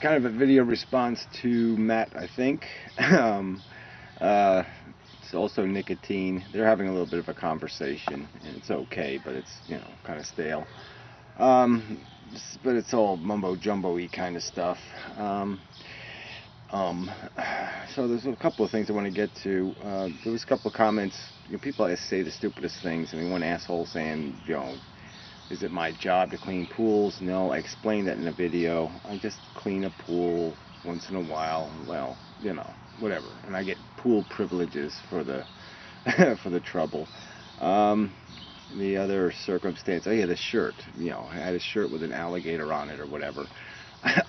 Kind of a video response to Matt, I think. um, uh, it's also nicotine. They're having a little bit of a conversation, and it's okay, but it's, kind of stale. Um, but it's all mumbo jumbo-y kind of stuff. Um, so there's a couple of things I want to get to. There was a couple of comments. People say the stupidest things. I mean, one asshole saying, is it my job to clean pools? No, I explained that in a video. I just clean a pool once in a while. Well, whatever. And I get pool privileges for the for the trouble. The other circumstance, oh yeah, the shirt. I had a shirt with an alligator on it or whatever.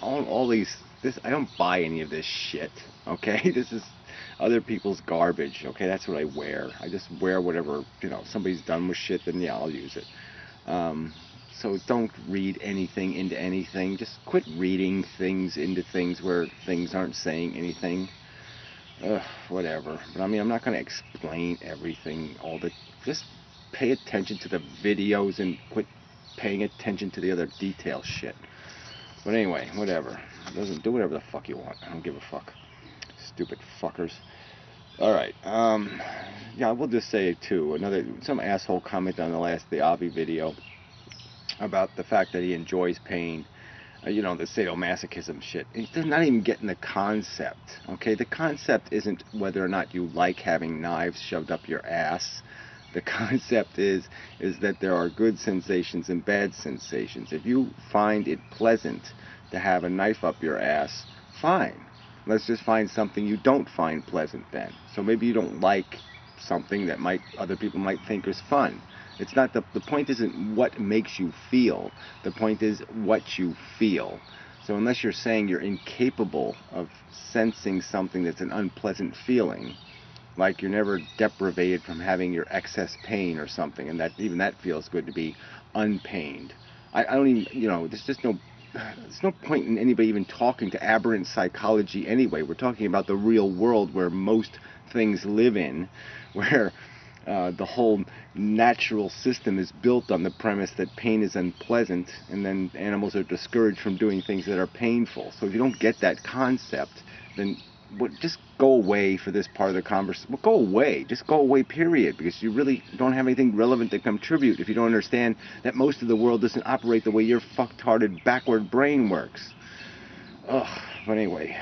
all these, I don't buy any of this shit. Okay, this is other people's garbage. Okay, that's what I wear. I just wear whatever. Somebody's done with shit, then yeah, I'll use it. So don't read anything into anything. Just quit reading things into things where things aren't saying anything. Whatever. But I mean, I'm not going to explain everything. Just pay attention to the videos and quit paying attention to the other detail shit. But anyway, whatever. Do whatever the fuck you want. I don't give a fuck. Stupid fuckers. Alright, yeah, I will just say too, some asshole comment on the Avi video about the fact that he enjoys pain, the sadomasochism shit. He's not even getting the concept, okay? The concept isn't whether or not you like having knives shoved up your ass. The concept is that there are good sensations and bad sensations. If you find it pleasant to have a knife up your ass, fine. Let's just find something you don't find pleasant then. So maybe you don't like something that other people might think is fun. It's not the point isn't what makes you feel. The point is what you feel. So unless you're saying you're incapable of sensing something that's an unpleasant feeling, like you're never deprivated from having your excess pain or something, and that even that feels good to be unpained. I don't even, there's no point in anybody even talking to aberrant psychology anyway. We're talking about the real world where most things live in, where the whole natural system is built on the premise that pain is unpleasant, and then animals are discouraged from doing things that are painful. So if you don't get that concept, then just go away for this part of the conversation. Well, go away. Just go away, period, because you really don't have anything relevant to contribute if you don't understand that most of the world doesn't operate the way your fucktarded backward brain works. Ugh. But anyway,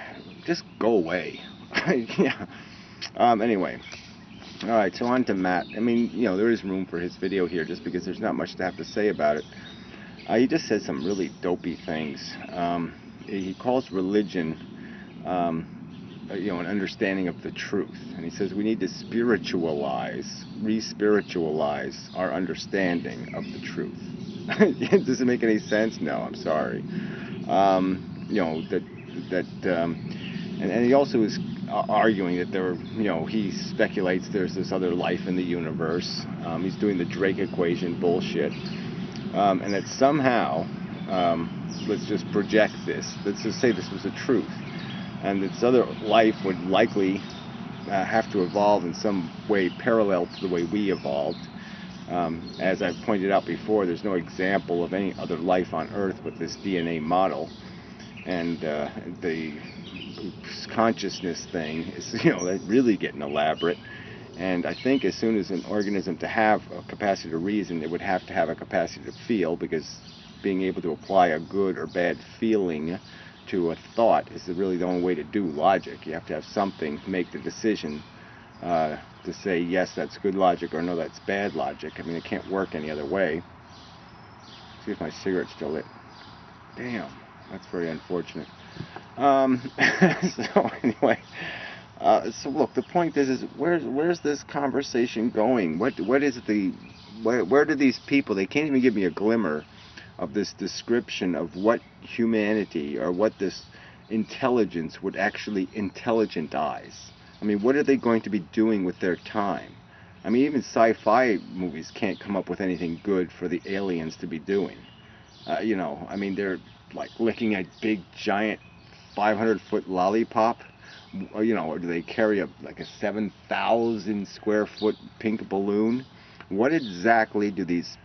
just go away. Yeah. Anyway. Alright, so on to Matt. I mean, there is room for his video here just because there's not much to have to say about it. He just said some really dopey things. He calls religion an understanding of the truth. And he says we need to re-spiritualize our understanding of the truth. Does it make any sense? No, I'm sorry. And he also is arguing that he speculates there's this other life in the universe. He's doing the Drake equation bullshit. And that somehow, let's just project this. Let's just say this was a truth. And this other life would likely have to evolve in some way parallel to the way we evolved. As I've pointed out before, there's no example of any other life on Earth with this DNA model. And the consciousness thing is, really getting elaborate. And I think as soon as an organism to have a capacity to reason, it would have to have a capacity to feel, because being able to apply a good or bad feeling to a thought is really the only way to do logic. You have to have something to make the decision to say, yes, that's good logic, or no, that's bad logic. I mean, it can't work any other way. See if my cigarette's still lit. Damn, that's very unfortunate. So anyway, so look, the point is where's this conversation going? Where do these people, they can't even give me a glimmer of this description of what humanity or what this intelligence would actually intelligentize. I mean, what are they going to be doing with their time? I mean, even sci-fi movies can't come up with anything good for the aliens to be doing. I mean, they're like licking a big, giant 500-foot lollipop, or do they carry a 7,000 square foot pink balloon? What exactly do these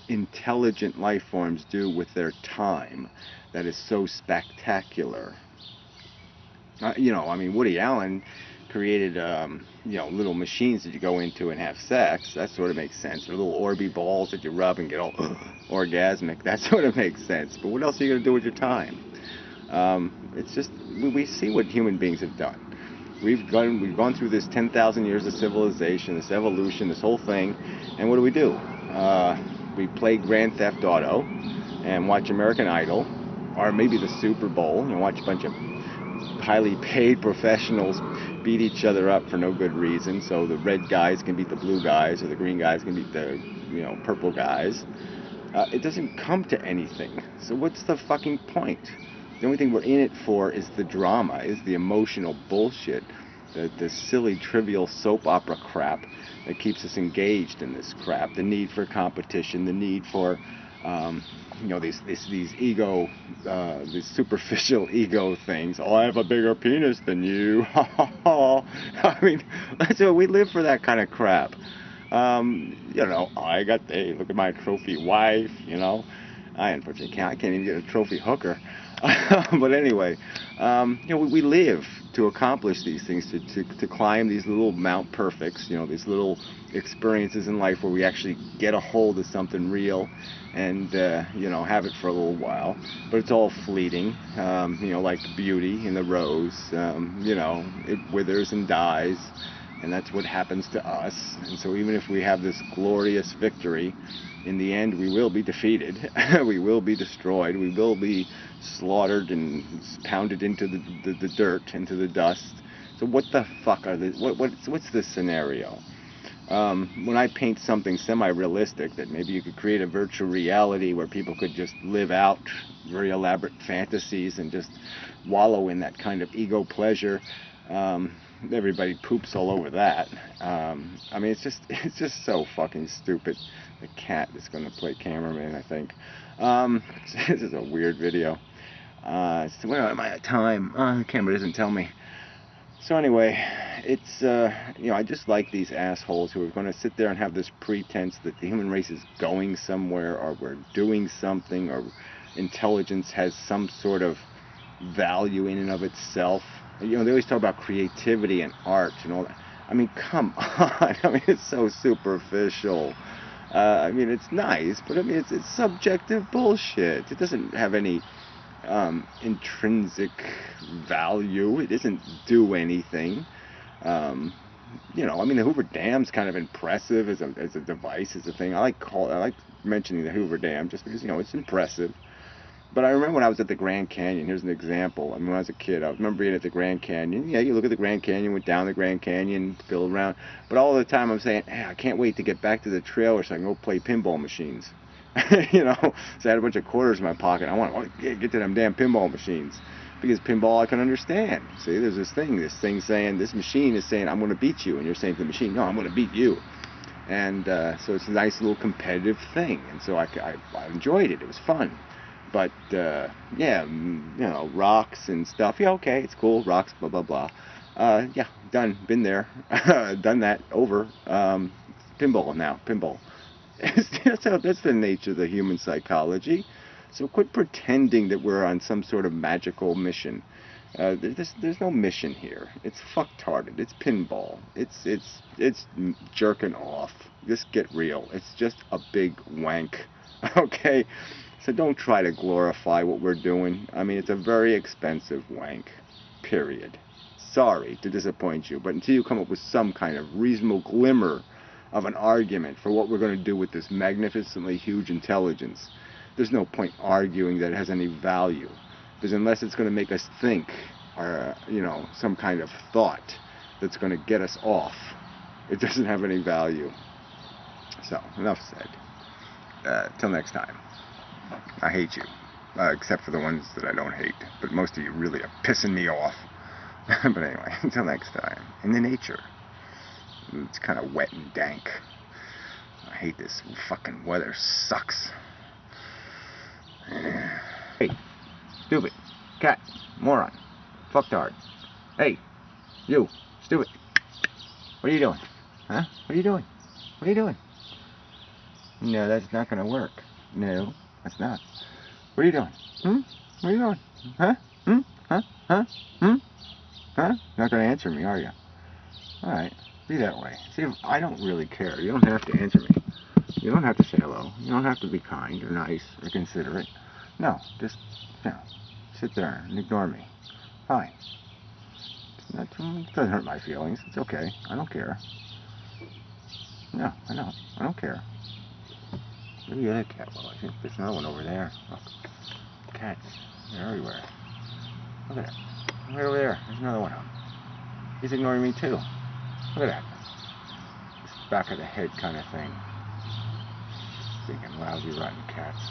intelligent life forms do with their time that is so spectacular? You know, I mean, Woody Allen created, you know, little machines that you go into and have sex. That sort of makes sense. Or little Orby balls that you rub and get all orgasmic. That sort of makes sense. But what else are you going to do with your time? It's just, we see what human beings have done. We've gone through this 10,000 years of civilization, this evolution, this whole thing, and what do? We play Grand Theft Auto and watch American Idol, or maybe the Super Bowl, and watch a bunch of highly paid professionals beat each other up for no good reason. So the red guys can beat the blue guys, or the green guys can beat the, you know, purple guys. It doesn't come to anything. So what's the fucking point? The only thing we're in it for is the drama, is the emotional bullshit, the silly, trivial soap opera crap that keeps us engaged in this crap. The need for competition, the need for, you know, these ego, these superficial ego things. Oh, I have a bigger penis than you. I mean, we live for that kind of crap. You know, hey, look at my trophy wife, you know. I unfortunately can't even get a trophy hooker. But anyway, you know, we live to accomplish these things, to climb these little Mount Perfects, you know, these little experiences in life where we actually get a hold of something real and, you know, have it for a little while. But it's all fleeting, you know, like beauty in the rose, you know, it withers and dies. And that's what happens to us. And so even if we have this glorious victory, in the end we will be defeated. We will be destroyed. We will be slaughtered and pounded into the dirt, into the dust. So what the fuck are this? What's this scenario? When I paint something semi-realistic, that maybe you could create a virtual reality where people could just live out very elaborate fantasies and just wallow in that kind of ego pleasure, everybody poops all over that. I mean, it's just so fucking stupid. The cat is going to play cameraman, I think. This is a weird video. Where am I at time? The camera doesn't tell me. So anyway, it's, you know, I just like these assholes who are going to sit there and have this pretense that the human race is going somewhere, or we're doing something, or intelligence has some sort of value in and of itself. You know, they always talk about creativity and art and all that. I mean, come on. I mean, it's so superficial. I mean, it's nice, but I mean, it's subjective bullshit. It doesn't have any intrinsic value. It doesn't do anything. You know, I mean, the Hoover Dam's kind of impressive as a device, as a thing. I like mentioning the Hoover Dam just because, you know, it's impressive. But I remember when I was at the Grand Canyon. Here's an example. I mean, when I was a kid, I remember being at the Grand Canyon. Yeah, you look at the Grand Canyon, went down the Grand Canyon, filled around. But all the time I'm saying, hey, I can't wait to get back to the trailer so I can go play pinball machines. You know, so I had a bunch of quarters in my pocket. I want to get to them damn pinball machines. Because pinball I can understand. See, there's this thing saying, this machine is saying, I'm going to beat you. And you're saying to the machine, no, I'm going to beat you. And so it's a nice little competitive thing. And so I enjoyed it. It was fun. But, yeah, you know, rocks and stuff. Yeah, okay, it's cool. Rocks, blah, blah, blah. Yeah, done. Been there. Done that. Over. Pinball now. Pinball. That's the nature of the human psychology. So quit pretending that we're on some sort of magical mission. There's no mission here. It's fucktarded. It's pinball. It's jerking off. Just get real. It's just a big wank. Okay? So don't try to glorify what we're doing. I mean, it's a very expensive wank. Period. Sorry to disappoint you, but until you come up with some kind of reasonable glimmer of an argument for what we're going to do with this magnificently huge intelligence, there's no point arguing that it has any value. Because unless it's going to make us think, or, you know, some kind of thought that's going to get us off, it doesn't have any value. So, enough said. Till next time. I hate you. Except for the ones that I don't hate. But most of you really are pissing me off. But anyway, until next time. In the nature. It's kind of wet and dank. I hate this fucking weather. Sucks. Hey, stupid. Cat. Moron. Fucktard. Hey, you. Stupid. What are you doing? Huh? What are you doing? What are you doing? No, that's not going to work. No, that's not. What are you doing? What are you doing? Huh? Huh? Huh? Huh? Not going to answer me, are you? Alright, be that way. See, I don't really care. You don't have to answer me. You don't have to say hello. You don't have to be kind or nice or considerate. No, just, sit there and ignore me. Fine. It doesn't hurt my feelings. It's okay. I don't care. No, I know. I don't care. Where's the other cat? Well, I think there's another one over there. Look. Cats. They're everywhere. Look at that. Right over there. There's another one. He's ignoring me too. Look at that. This back of the head kind of thing. Stinking lousy rotten cats.